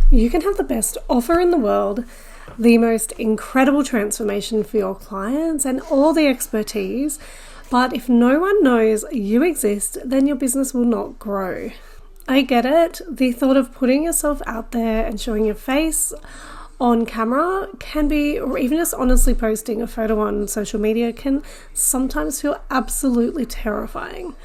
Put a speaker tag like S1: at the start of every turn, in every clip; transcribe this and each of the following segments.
S1: You can have the best offer in the world, the most incredible transformation for your clients, and all the expertise. But if no one knows you exist, then your business will not grow. I get it. The thought of putting yourself out there and showing your face on camera can be, or even just honestly posting a photo on social media can sometimes feel absolutely terrifying.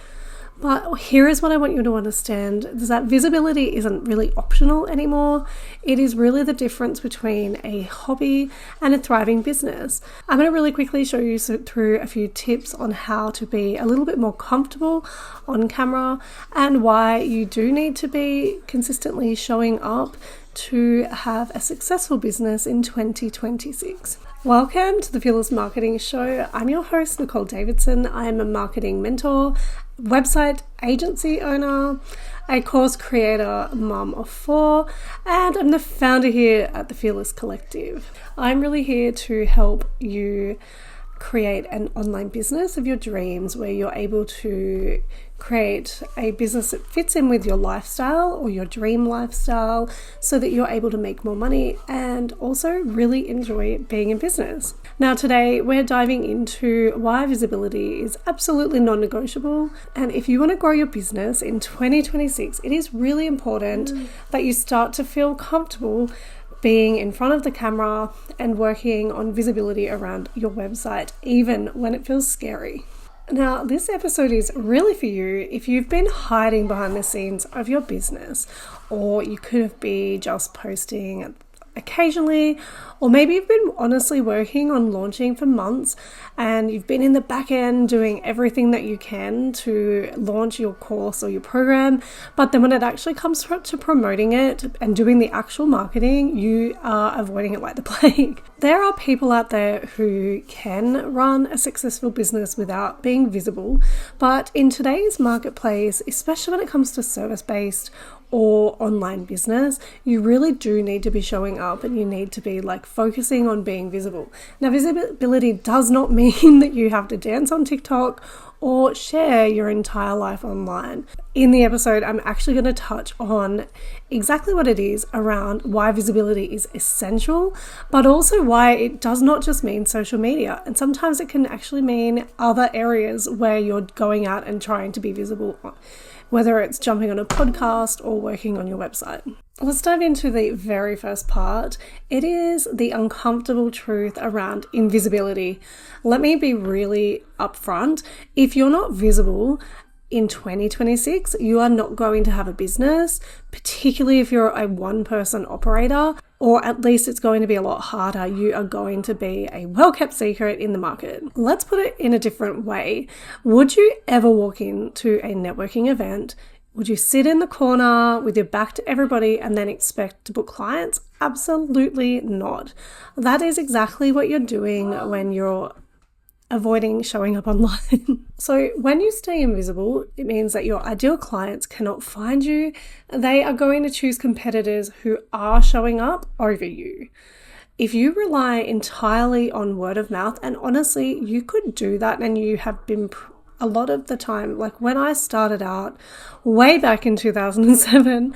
S1: But here is what I want you to understand, is that visibility isn't really optional anymore. It is really the difference between a hobby and a thriving business. I'm going to really quickly show you through a few tips on how to be a little bit more comfortable on camera and why you do need to be consistently showing up to have a successful business in 2026. Welcome to the Fearless Marketing Show. I'm your host, Nicole Davidson. I'm a marketing mentor, website agency owner, a course creator, mom of 4, and I'm the founder here at the Fearless Collective. I'm really here to help you create an online business of your dreams where you're able to create a business that fits in with your lifestyle or your dream lifestyle so that you're able to make more money and also really enjoy being in business. Now today we're diving into why visibility is absolutely non-negotiable, and if you want to grow your business in 2026, it is really important that you start to feel comfortable being in front of the camera and working on visibility around your website, even when it feels scary. Now, this episode is really for you if you've been hiding behind the scenes of your business, or you could be just posting occasionally, or maybe you've been honestly working on launching for months and you've been in the back end doing everything that you can to launch your course or your program, but then when it actually comes to promoting it and doing the actual marketing, you are avoiding it like the plague. There are people out there who can run a successful business without being visible, but in today's marketplace, especially when it comes to service-based or online business, you really do need to be showing up and you need to be focusing on being visible. Now, visibility does not mean that you have to dance on TikTok or share your entire life online. In the episode, I'm actually going to touch on exactly what it is around why visibility is essential, but also why it does not just mean social media. And sometimes it can actually mean other areas where you're going out and trying to be visible, whether it's jumping on a podcast or working on your website. Let's dive into the very first part. It is the uncomfortable truth around invisibility. Let me be really upfront. If you're not visible in 2026, you are not going to have a business, particularly if you're a one-person operator, or at least it's going to be a lot harder. You are going to be a well-kept secret in the market. Let's put it in a different way. Would you ever walk into a networking event? Would you sit in the corner with your back to everybody and then expect to book clients? Absolutely not. That is exactly what you're doing when you're avoiding showing up online. So when you stay invisible, it means that your ideal clients cannot find you. They are going to choose competitors who are showing up over you. If you rely entirely on word of mouth, and honestly, you could do that and you have been a lot of the time, like when I started out way back in 2007,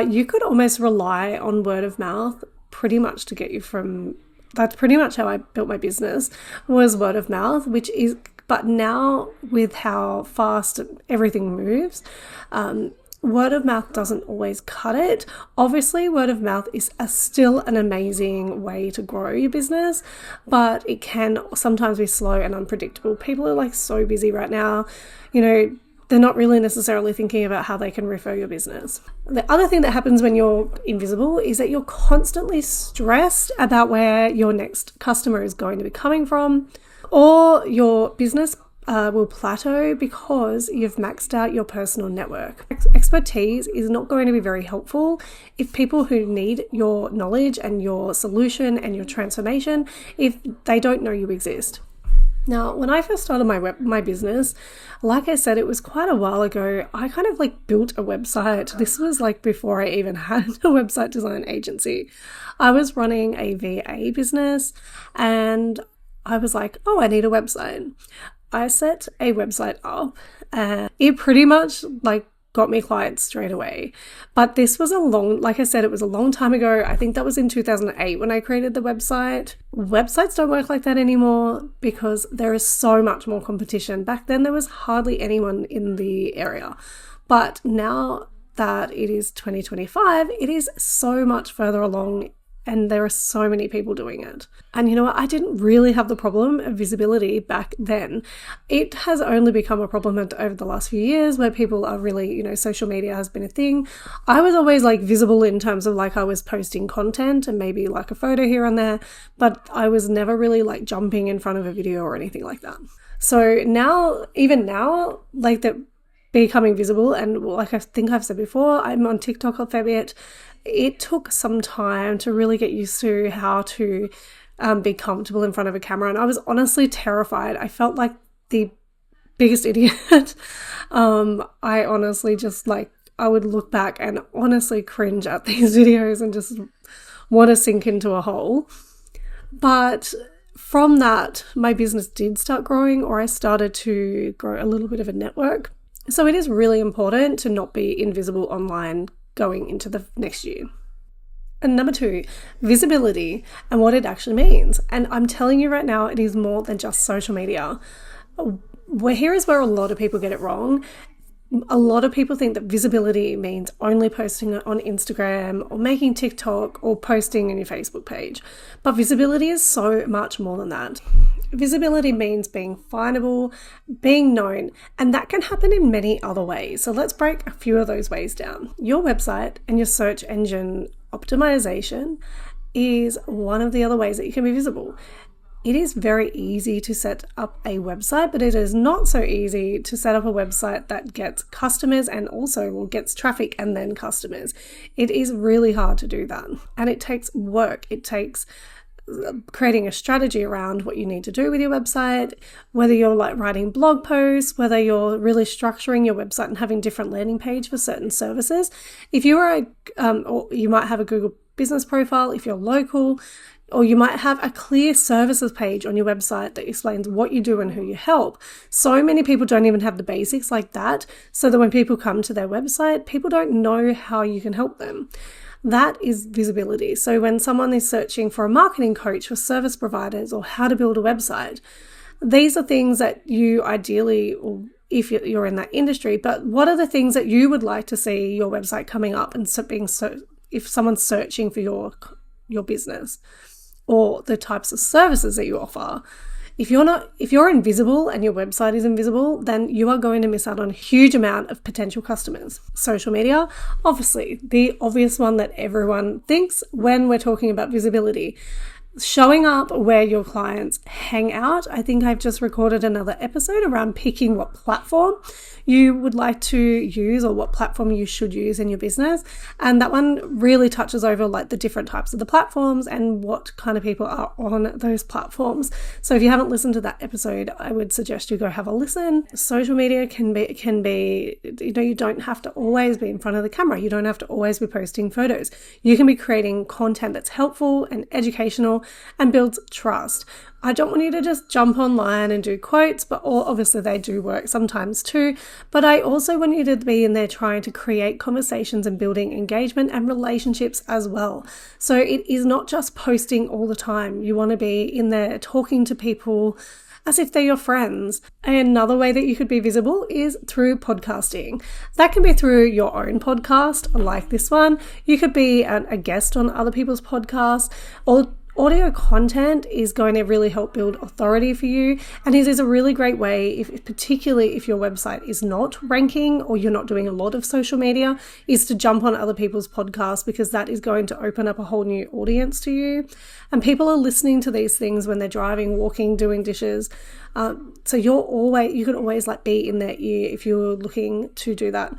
S1: you could almost rely on word of mouth pretty much to get you from. That's pretty much how I built my business, was word of mouth, but now with how fast everything moves, word of mouth doesn't always cut it. Obviously, word of mouth is still an amazing way to grow your business, but it can sometimes be slow and unpredictable. People are so busy right now, they're not really necessarily thinking about how they can refer your business. The other thing that happens when you're invisible is that you're constantly stressed about where your next customer is going to be coming from, or your business will plateau because you've maxed out your personal network. Expertise is not going to be very helpful if people who need your knowledge and your solution and your transformation, if they don't know you exist. Now, when I first started my business, like I said, it was quite a while ago. I kind of built a website. This was before I even had a website design agency. I was running a VA business and I was like, oh, I need a website. I set a website up and it pretty much got me clients straight away. But this was like I said, it was a long time ago. I think that was in 2008 when I created the website. Websites don't work like that anymore because there is so much more competition. Back then, there was hardly anyone in the area. But now that it is 2025, it is so much further along and there are so many people doing it. And you know what? I didn't really have the problem of visibility back then. It has only become a problem over the last few years where people are really, social media has been a thing. I was always like visible in terms of like I was posting content and maybe like a photo here and there, but I was never really like jumping in front of a video or anything like that. So even now, like that becoming visible, and like I think I've said before, I'm on TikTok a fair bit. It took some time to really get used to how to be comfortable in front of a camera. And I was honestly terrified. I felt like the biggest idiot. I honestly just I would look back and honestly cringe at these videos and just want to sink into a hole. But from that, my business did start growing, or I started to grow a little bit of a network. So it is really important to not be invisible online going into the next year. And number 2, visibility and what it actually means. And I'm telling you right now, it is more than just social media. Here is where a lot of people get it wrong. A lot of people think that visibility means only posting it on Instagram or making TikTok or posting on your Facebook page. But visibility is so much more than that. Visibility means being findable, being known, and that can happen in many other ways. So let's break a few of those ways down. Your website and your search engine optimization is one of the other ways that you can be visible. It is very easy to set up a website, but it is not so easy to set up a website that gets customers and also gets traffic and then customers. It is really hard to do that. And it takes work. It takes creating a strategy around what you need to do with your website, whether you're writing blog posts, whether you're really structuring your website and having different landing page for certain services. If you are or you might have a Google business profile if you're local, or you might have a clear services page on your website that explains what you do and who you help. So many people don't even have the basics like that, so that when people come to their website, people don't know how you can help them. That is visibility. So when someone is searching for a marketing coach for service providers or how to build a website, these are things that you ideally, or if you're in that industry, but what are the things that you would like to see your website coming up and if someone's searching for your business or the types of services that you offer? If you're invisible and your website is invisible, then you are going to miss out on a huge amount of potential customers. Social media, obviously, the obvious one that everyone thinks when we're talking about visibility. Showing up where your clients hang out. I think I've just recorded another episode around picking what platform you would like to use or what platform you should use in your business. And that one really touches over the different types of the platforms and what kind of people are on those platforms. So if you haven't listened to that episode, I would suggest you go have a listen. Social media can be, you don't have to always be in front of the camera. You don't have to always be posting photos. You can be creating content that's helpful and educational and builds trust. I don't want you to just jump online and do quotes, but obviously they do work sometimes too. But I also want you to be in there trying to create conversations and building engagement and relationships as well. So it is not just posting all the time. You want to be in there talking to people as if they're your friends. Another way that you could be visible is through podcasting. That can be through your own podcast, like this one. You could be a guest on other people's podcasts, or audio content is going to really help build authority for you, and it is a really great way, particularly if your website is not ranking or you're not doing a lot of social media, is to jump on other people's podcasts, because that is going to open up a whole new audience to you. And people are listening to these things when they're driving, walking, doing dishes. So you can always be in their ear if you're looking to do that.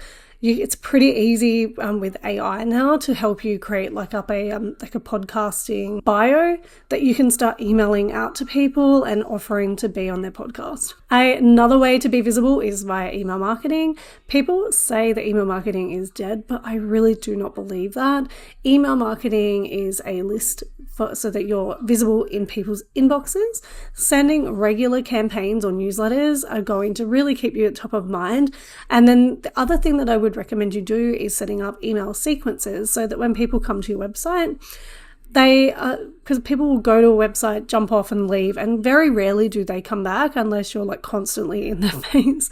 S1: It's pretty easy with AI now to help you create a podcasting bio that you can start emailing out to people and offering to be on their podcast. Another way to be visible is via email marketing. People say that email marketing is dead, but I really do not believe that. Email marketing is a list so that you're visible in people's inboxes. Sending regular campaigns or newsletters are going to really keep you at top of mind. And then the other thing that I would recommend you do is setting up email sequences so that when people come to your website, because people will go to a website, jump off and leave, and very rarely do they come back unless you're like constantly in their face.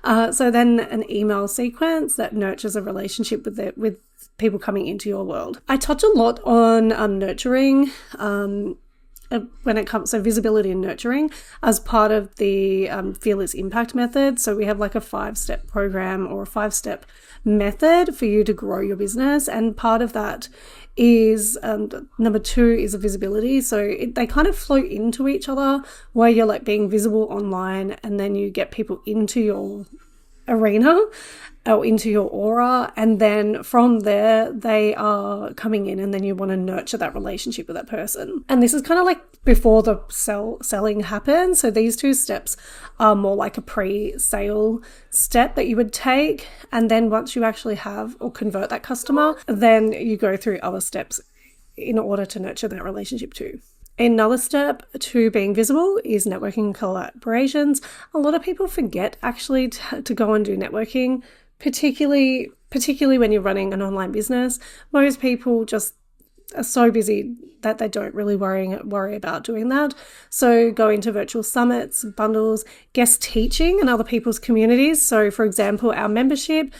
S1: So then an email sequence that nurtures a relationship with people coming into your world. I touch a lot on nurturing when it comes to visibility and nurturing as part of the Fearless Impact method. So we have like a 5-step program or a 5-step method for you to grow your business. And part of that is number 2 is a visibility. So they kind of flow into each other, where you're like being visible online and then you get people into your arena or into your aura, and then from there they are coming in, and then you want to nurture that relationship with that person. And this is kind of like before the selling happens. So these 2 steps are more like a pre-sale step that you would take, and then once you actually have or convert that customer, then you go through other steps in order to nurture that relationship too. Another step to being visible is networking and collaborations. A lot of people forget actually to go and do networking, particularly when you're running an online business. Most people just are so busy that they don't really worry about doing that. So going to virtual summits, bundles, guest teaching in other people's communities. So for example, our membership,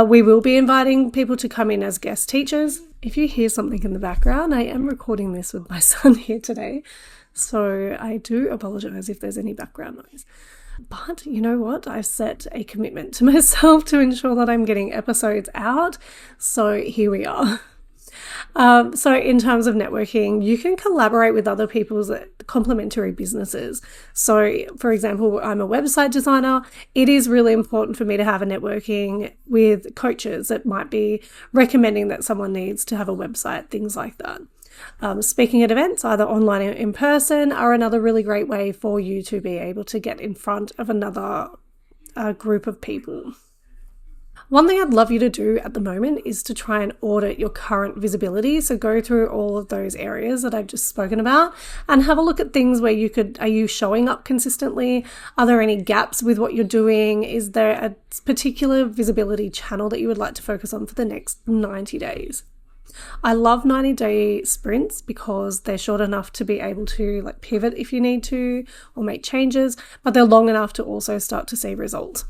S1: we will be inviting people to come in as guest teachers. If you hear something in the background, I am recording this with my son here today, so I do apologize if there's any background noise. But you know what? I've set a commitment to myself to ensure that I'm getting episodes out, so here we are. So in terms of networking, you can collaborate with other people's complementary businesses. So for example, I'm a website designer. It is really important for me to have a networking with coaches that might be recommending that someone needs to have a website, things like that. Speaking at events, either online or in person, are another really great way for you to be able to get in front of another group of people. One thing I'd love you to do at the moment is to try and audit your current visibility. So go through all of those areas that I've just spoken about and have a look at things where are you showing up consistently? Are there any gaps with what you're doing? Is there a particular visibility channel that you would like to focus on for the next 90 days? I love 90-day sprints because they're short enough to be able to like pivot if you need to or make changes, but they're long enough to also start to see results.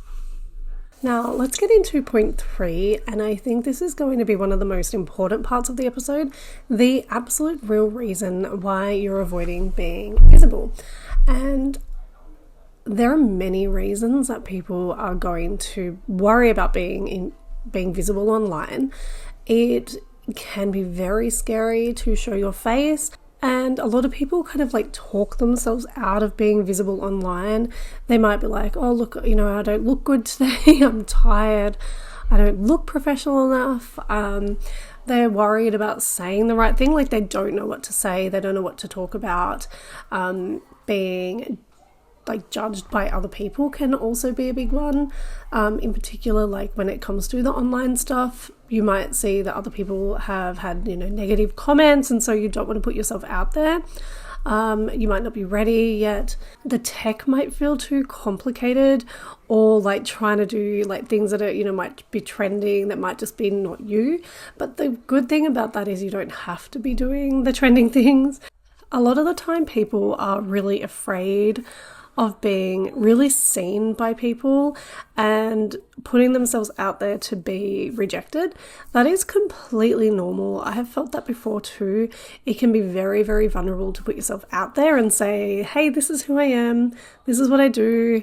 S1: Now, let's get into point 3, and I think this is going to be one of the most important parts of the episode, the absolute real reason why you're avoiding being visible. And there are many reasons that people are going to worry about being visible online. It can be very scary to show your face. And a lot of people kind of like talk themselves out of being visible online. They might be like, oh, look, I don't look good today. I'm tired. I don't look professional enough. They're worried about saying the right thing. Like they don't know what to say. They don't know what to talk about. Being like judged by other people can also be a big one. In particular, like when it comes to the online stuff, you might see that other people have had, negative comments, and so you don't want to put yourself out there. You might not be ready yet. The tech might feel too complicated, or like trying to do like things that are, might be trending that might just be not you. But the good thing about that is you don't have to be doing the trending things. A lot of the time people are really afraid of being really seen by people and putting themselves out there to be rejected. That is completely normal. I have felt that before too. It can be very, very vulnerable to put yourself out there and say, hey, this is who I am. This is what I do.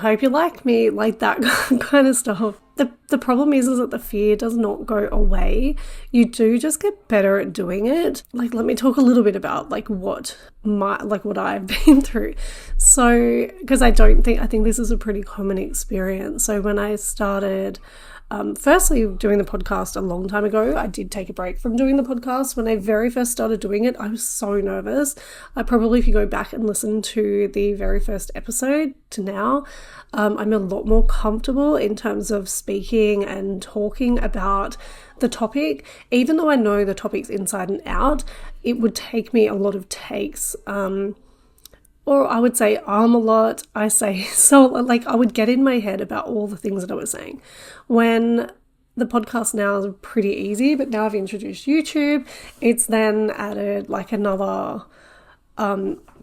S1: Hope you like me, like that kind of stuff. The problem is that the fear does not go away. You do just get better at doing it. Like, let me talk a little bit about what I've been through. So, because I think this is a pretty common experience. So when I started Firstly, doing the podcast a long time ago, I did take a break from doing the podcast. When I very first started doing it, I was so nervous. If you go back and listen to the very first episode to now, I'm a lot more comfortable in terms of speaking and talking about the topic. Even though I know the topic's inside and out, it would take me a lot of takes, or I would say a lot. I say so, like I would get in my head about all the things that I was saying. When the podcast now is pretty easy, but now I've introduced YouTube, it's then added like another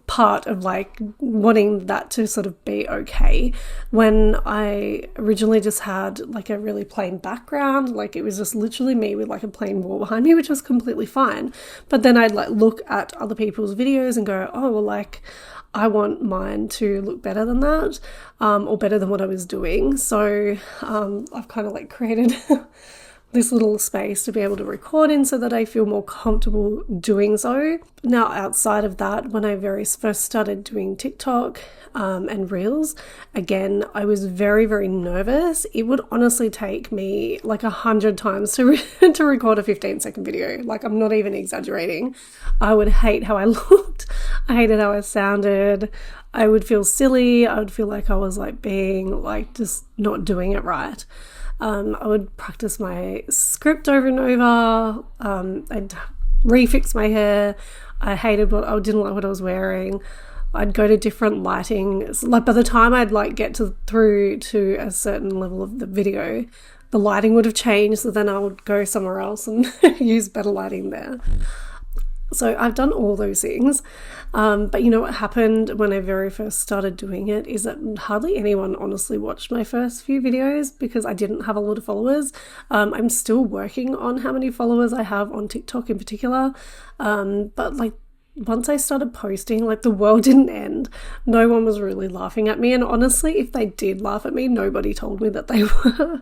S1: part of like wanting that to sort of be okay. When I originally just had like a really plain background, like it was just literally me with like a plain wall behind me, which was completely fine. But then I'd like look at other people's videos and go, oh, well, like I want mine to look better than that, or better than what I was doing. So I've kind of like created this little space to be able to record in so that I feel more comfortable doing so. Now, outside of that, when I very first started doing TikTok and Reels, again, I was very, very nervous. It would honestly take me like 100 times to record a 15-second video. Like, I'm not even exaggerating. I would hate how I looked. I hated how I sounded. I would feel silly. I would feel like I was like being like just not doing it right. I would practice my script over and over. I'd refix my hair. I didn't like what I was wearing. I'd go to different lighting. So, like by the time I'd like get through to a certain level of the video, the lighting would have changed. So then I would go somewhere else and use better lighting there. So I've done all those things. But you know what happened when I very first started doing it is that hardly anyone honestly watched my first few videos because I didn't have a lot of followers. I'm still working on how many followers I have on TikTok in particular. But like once I started posting, like the world didn't end. No one was really laughing at me. And honestly, if they did laugh at me, nobody told me that they were,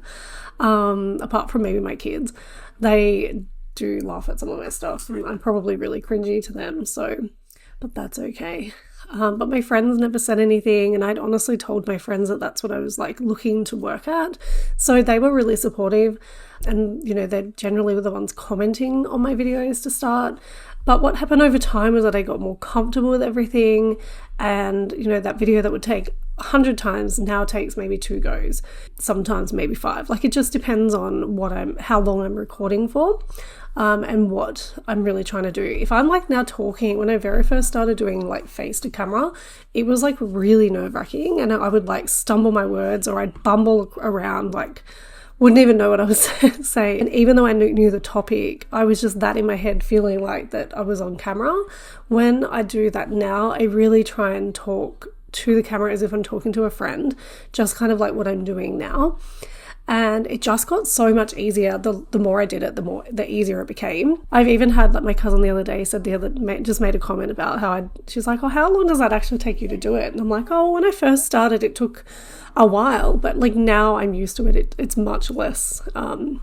S1: apart from maybe my kids. They do laugh at some of my stuff and I'm probably really cringy to them, but that's okay. But my friends never said anything, and I'd honestly told my friends that that's what I was like looking to work at, so they were really supportive, and you know, they generally were the ones commenting on my videos to start. But what happened over time was that I got more comfortable with everything, and you know, that video that would take 100 times now takes maybe 2 goes, sometimes maybe 5. Like it just depends on how long I'm recording for, and what I'm really trying to do. If I'm like now talking, when I very first started doing like face to camera, it was like really nerve-wracking, and I would like stumble my words or I'd bumble around, like wouldn't even know what I was saying. And even though I knew the topic, I was just that in my head feeling like that I was on camera. When I do that now, I really try and talk to the camera as if I'm talking to a friend, just kind of like what I'm doing now. And it just got so much easier. The more I did it, the easier it became. I've even had like my cousin the other day just made a comment about she's like, oh, how long does that actually take you to do it? And I'm like, oh, when I first started, it took a while, but like now I'm used to it. It's much less of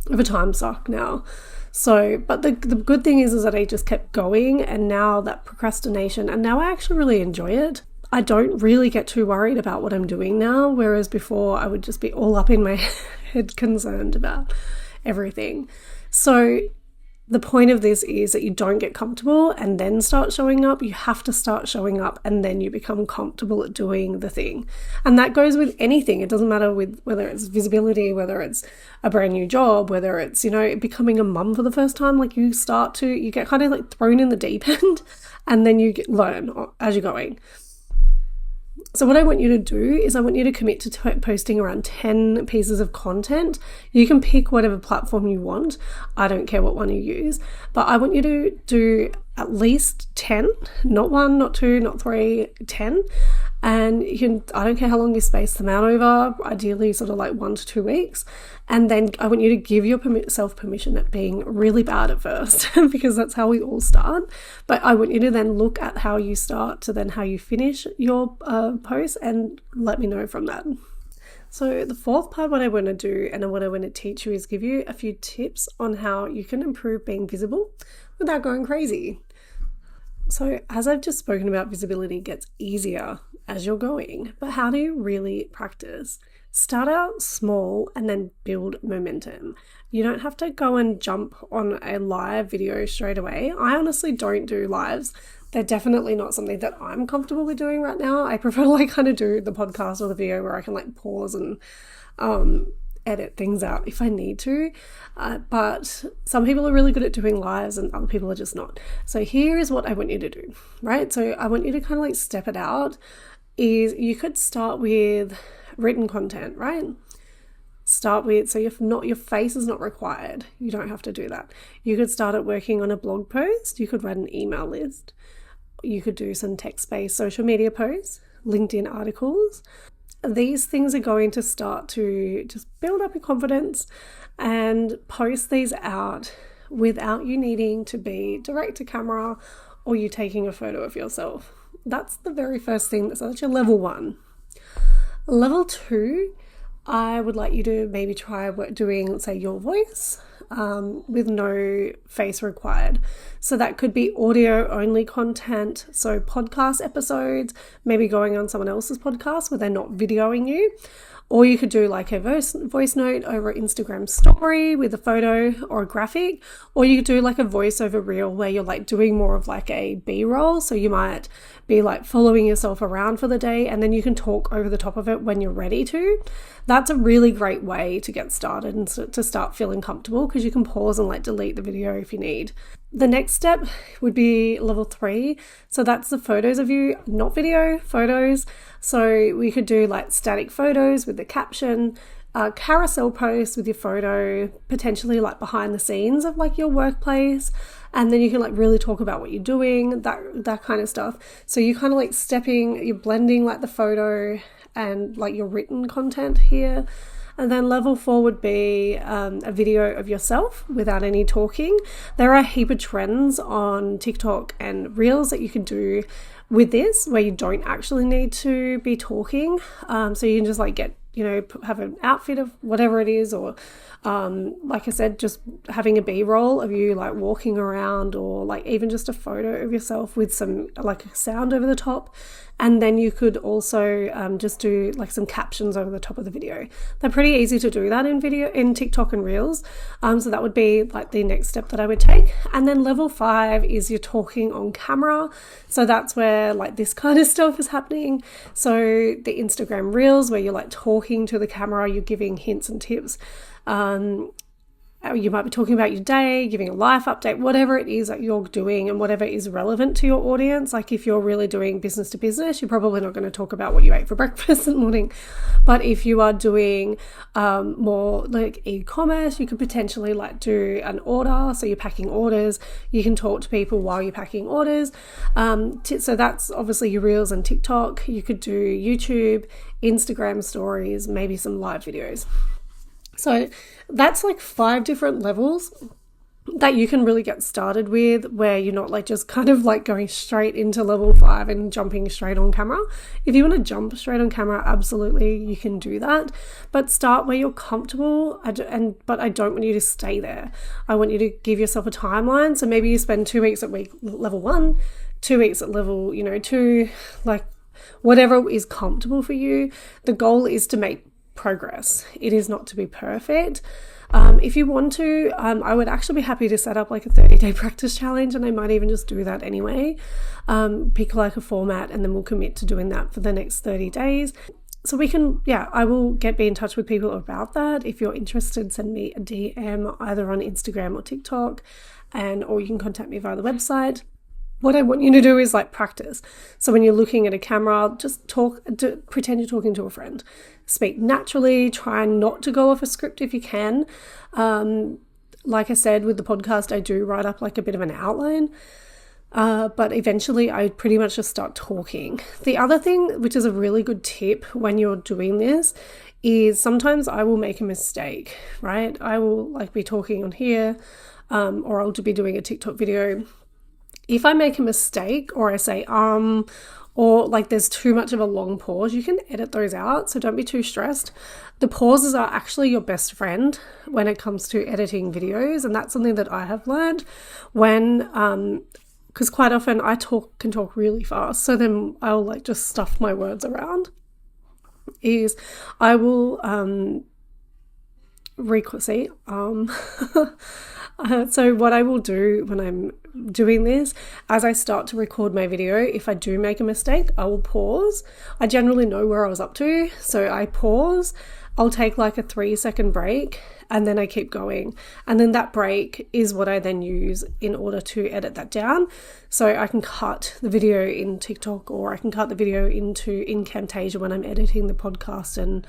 S1: a time suck now. So, but the good thing is that I just kept going, and now that procrastination, and now I actually really enjoy it. I don't really get too worried about what I'm doing now, whereas before I would just be all up in my head concerned about everything. So the point of this is that you don't get comfortable and then start showing up. You have to start showing up and then you become comfortable at doing the thing. And that goes with anything. It doesn't matter with whether it's visibility, whether it's a brand new job, whether it's, you know, becoming a mum for the first time. Like you get kind of like thrown in the deep end and then you learn as you're going. So what I want you to do is I want you to commit to posting around 10 pieces of content. You can pick whatever platform you want. I don't care what one you use, but I want you to do at least 10, not 1, not 2, not 3, 10. And I don't care how long you space them out over, ideally sort of like 1 to 2 weeks. And then I want you to give yourself permission at being really bad at first because that's how we all start. But I want you to then look at how you start to then how you finish your post and let me know from that. So the fourth part, what I want to do and what I want to teach you is give you a few tips on how you can improve being visible without going crazy. So as I've just spoken about, visibility gets easier as you're going, but how do you really practice? Start out small and then build momentum. You don't have to go and jump on a live video straight away. I honestly don't do lives. They're definitely not something that I'm comfortable with doing right now. I prefer to like kind of do the podcast or the video where I can like pause and edit things out if I need to. But some people are really good at doing lives and other people are just not. So here is what I want you to do, right? So I want you to kind of like step it out. Is you could start with written content, right? Start with, so your face is not required. You don't have to do that. You could start at working on a blog post. You could write an email list. You could do some text-based social media posts, LinkedIn articles. These things are going to start to just build up your confidence and post these out without you needing to be direct to camera or you taking a photo of yourself. That's the very first thing. So that's your level 1. Level 2, I would like you to maybe try doing, let's say, your voice with no face required. So that could be audio only content. So podcast episodes, maybe going on someone else's podcast where they're not videoing you. Or you could do like a voice note over Instagram story with a photo or a graphic. Or you could do like a voiceover reel where you're like doing more of like a B-roll. So you might be like following yourself around for the day and then you can talk over the top of it when you're ready to. That's a really great way to get started and to start feeling comfortable because you can pause and like delete the video if you need. The next step would be level 3. So that's the photos of you, not video, photos. So we could do like static photos with the caption, carousel posts with your photo, potentially like behind the scenes of like your workplace. And then you can like really talk about what you're doing, that kind of stuff. So you kind of like you're blending like the photo and like your written content here. And then level 4 would be a video of yourself without any talking. There are a heap of trends on TikTok and Reels that you can do with this where you don't actually need to be talking. So you can just like get, have an outfit of whatever it is, or like I said, just having a B-roll of you like walking around, or like even just a photo of yourself with some like a sound over the top. And then you could also just do like some captions over the top of the video. They're pretty easy to do that in TikTok and Reels. So that would be like the next step that I would take. And then level 5 is you're talking on camera. So that's where like this kind of stuff is happening. So the Instagram Reels where you're like talking to the camera, you're giving hints and tips. You might be talking about your day, giving a life update, whatever it is that you're doing and whatever is relevant to your audience. Like if you're really doing business to business, you're probably not going to talk about what you ate for breakfast in the morning. But if you are doing more like e-commerce, you could potentially like do an order. So you're packing orders. You can talk to people while you're packing orders. So that's obviously your Reels and TikTok. You could do YouTube, Instagram stories, maybe some live videos. So that's like 5 different levels that you can really get started with, where you're not like just kind of like going straight into level 5 and jumping straight on camera. If you want to jump straight on camera, absolutely you can do that, but start where you're comfortable. But I don't want you to stay there. I want you to give yourself a timeline. So maybe you spend 2 weeks at level 1, 2 weeks at level 2, like whatever is comfortable for you. The goal is to make progress. It is not to be perfect. If you want to, I would actually be happy to set up like a 30-day practice challenge, and I might even just do that anyway. Pick like a format and then we'll commit to doing that for the next 30 days. So we can, I will be in touch with people about that. If you're interested, send me a DM either on Instagram or TikTok, or you can contact me via the website. What I want you to do is like practice. So when you're looking at a camera, just pretend you're talking to a friend. Speak naturally, try not to go off a script if you can. Like I said, with the podcast, I do write up like a bit of an outline. But eventually I pretty much just start talking. The other thing, which is a really good tip when you're doing this, is sometimes I will make a mistake, right? I will like be talking on here, or I'll be doing a TikTok video. If I make a mistake or I say or like there's too much of a long pause, you can edit those out. So don't be too stressed. The pauses are actually your best friend when it comes to editing videos. And that's something that I have learned because quite often I can talk really fast. So then I'll like just stuff my words around. is I will so what I will do when I'm doing this, as I start to record my video, if I do make a mistake, I will pause. I generally know where I was up to, so I pause. I'll take like a 3-second break and then I keep going. And then that break is what I then use in order to edit that down. So I can cut the video in TikTok, or I can cut the video in Camtasia when I'm editing the podcast and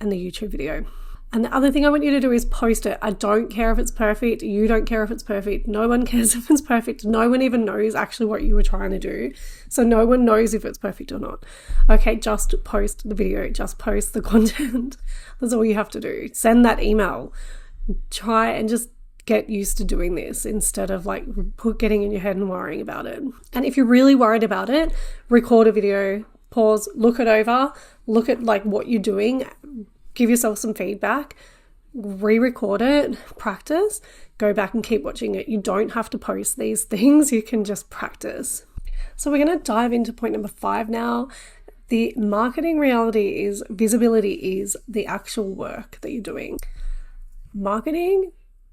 S1: the YouTube video. And the other thing I want you to do is post it. I don't care if it's perfect. You don't care if it's perfect. No one cares if it's perfect. No one even knows actually what you were trying to do. So no one knows if it's perfect or not. Okay, just post the video. Just post the content. That's all you have to do. Send that email. Try and just get used to doing this instead of like getting in your head and worrying about it. And if you're really worried about it, record a video, pause, look it over, look at like what you're doing, give yourself some feedback, re-record it, practice, go back and keep watching it. You don't have to post these things, you can just practice. So we're going to dive into point number 5 now. The marketing reality is visibility is the actual work that you're doing. Marketing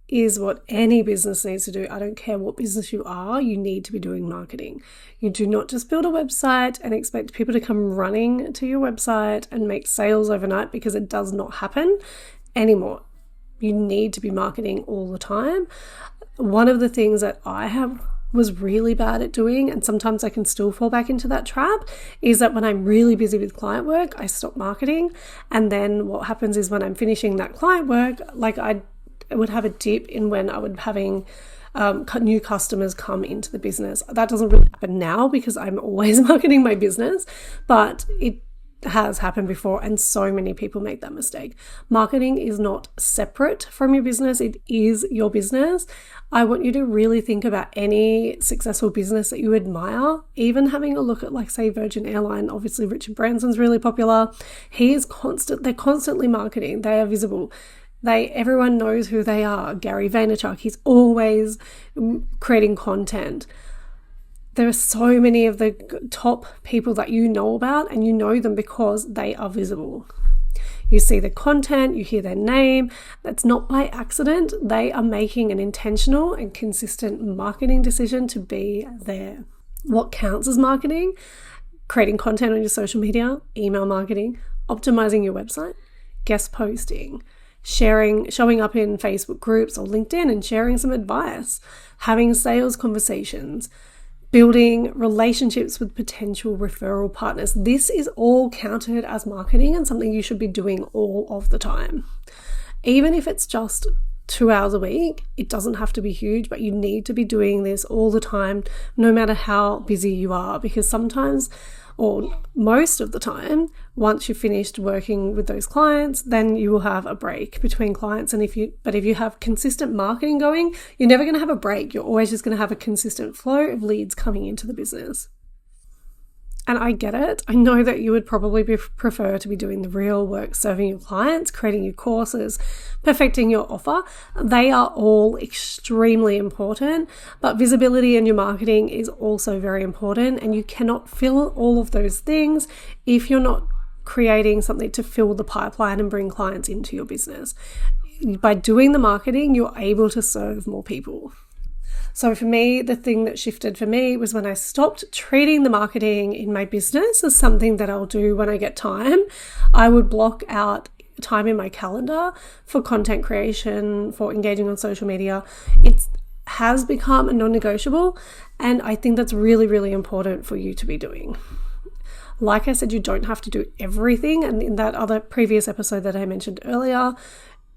S1: is what any business needs to do. I don't care what business you are, you need to be doing marketing. You do not just build a website and expect people to come running to your website and make sales overnight, because it does not happen anymore. You need to be marketing all the time. One of the things that I was really bad at doing, and sometimes I can still fall back into that trap, is that when I'm really busy with client work, I stop marketing. And then what happens is when I'm finishing that client work, like I would have a dip in when I would having new customers come into the business. That doesn't really happen now because I'm always marketing my business, but it has happened before, and so many people make that mistake. Marketing is not separate from your business. It is your business. I want you to really think about any successful business that you admire, even having a look at, like, say, Virgin Airline. Obviously, Richard Branson's really popular. They're constantly marketing. They are visible. Everyone knows who they are. Gary Vaynerchuk, he's always creating content. There are so many of the top people that you know about, and you know them because they are visible. You see the content, you hear their name. That's not by accident. They are making an intentional and consistent marketing decision to be there. What counts as marketing? Creating content on your social media, email marketing, optimizing your website, guest posting, showing up in Facebook groups or LinkedIn and sharing some advice, having sales conversations, building relationships with potential referral partners. This is all counted as marketing and something you should be doing all of the time. Even if it's just 2 hours a week, it doesn't have to be huge, but you need to be doing this all the time, no matter how busy you are, because sometimes, or most of the time, once you've finished working with those clients, then you will have a break between clients. And if you have consistent marketing going, you're never going to have a break. You're always just going to have a consistent flow of leads coming into the business. And I get it. I know that you would probably prefer to be doing the real work, serving your clients, creating your courses, perfecting your offer. They are all extremely important, but visibility in your marketing is also very important. And you cannot fill all of those things if you're not creating something to fill the pipeline and bring clients into your business. By doing the marketing, you're able to serve more people. So for me, the thing that shifted for me was when I stopped treating the marketing in my business as something that I'll do when I get time. I would block out time in my calendar for content creation, for engaging on social media. It has become a non-negotiable, and I think that's really, really important for you to be doing. Like I said, you don't have to do everything. And in that other previous episode that I mentioned earlier,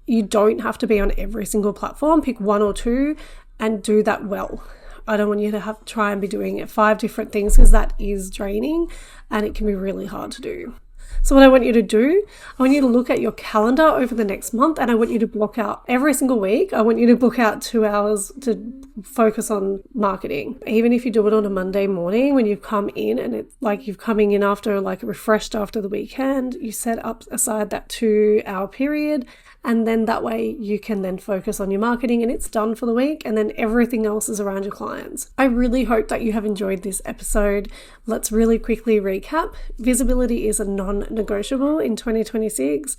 S1: you don't have to be on every single platform. Pick 1 or 2 and do that well. I don't want you to try and be doing 5 different things, because that is draining and it can be really hard to do. So what I want you to do, I want you to look at your calendar over the next month, and I want you to block out every single week. I want you to book out 2 hours to focus on marketing. Even if you do it on a Monday morning when you've come in and it's like you've coming in after, like, refreshed after the weekend, you set up aside that 2-hour period. And then that way you can then focus on your marketing and it's done for the week, and then everything else is around your clients. I really hope that you have enjoyed this episode. Let's really quickly recap. Visibility is a non non-negotiable in 2026.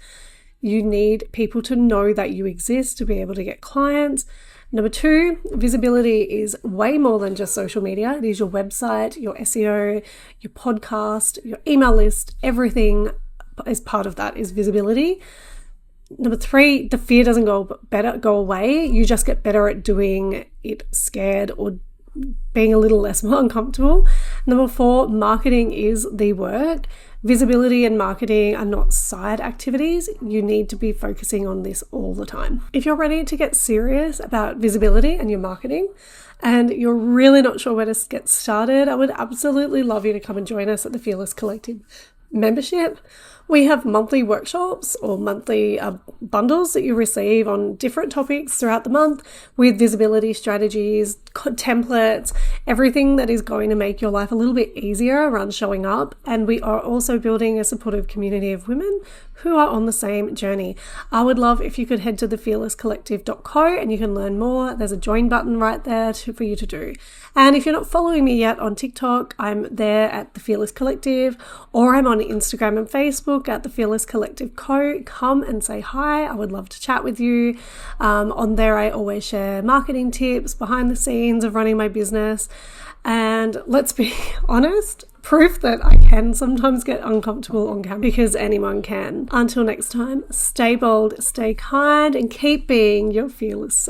S1: You need people to know that you exist to be able to get clients. Number 2, visibility is way more than just social media. It is your website, your SEO, your podcast, your email list. Everything is part of that is visibility. Number 3, the fear doesn't go away. You just get better at doing it scared or being a little less more uncomfortable. Number 4, marketing is the work. Visibility and marketing are not side activities. You need to be focusing on this all the time. If you're ready to get serious about visibility and your marketing, and you're really not sure where to get started, I would absolutely love you to come and join us at the Fearless Collective membership. We have monthly workshops or monthly bundles that you receive on different topics throughout the month with visibility strategies, templates, everything that is going to make your life a little bit easier around showing up. And we are also building a supportive community of women who are on the same journey. I would love if you could head to thefearlesscollective.co and you can learn more. There's a join button right there for you to do. And if you're not following me yet on TikTok, I'm there at The Fearless Collective, or I'm on Instagram and Facebook at The Fearless Collective Co. Come and say hi. I would love to chat with you. On there, I always share marketing tips, behind the scenes of running my business. And let's be honest, proof that I can sometimes get uncomfortable on camera, because anyone can. Until next time, stay bold, stay kind, and keep being your fearless self.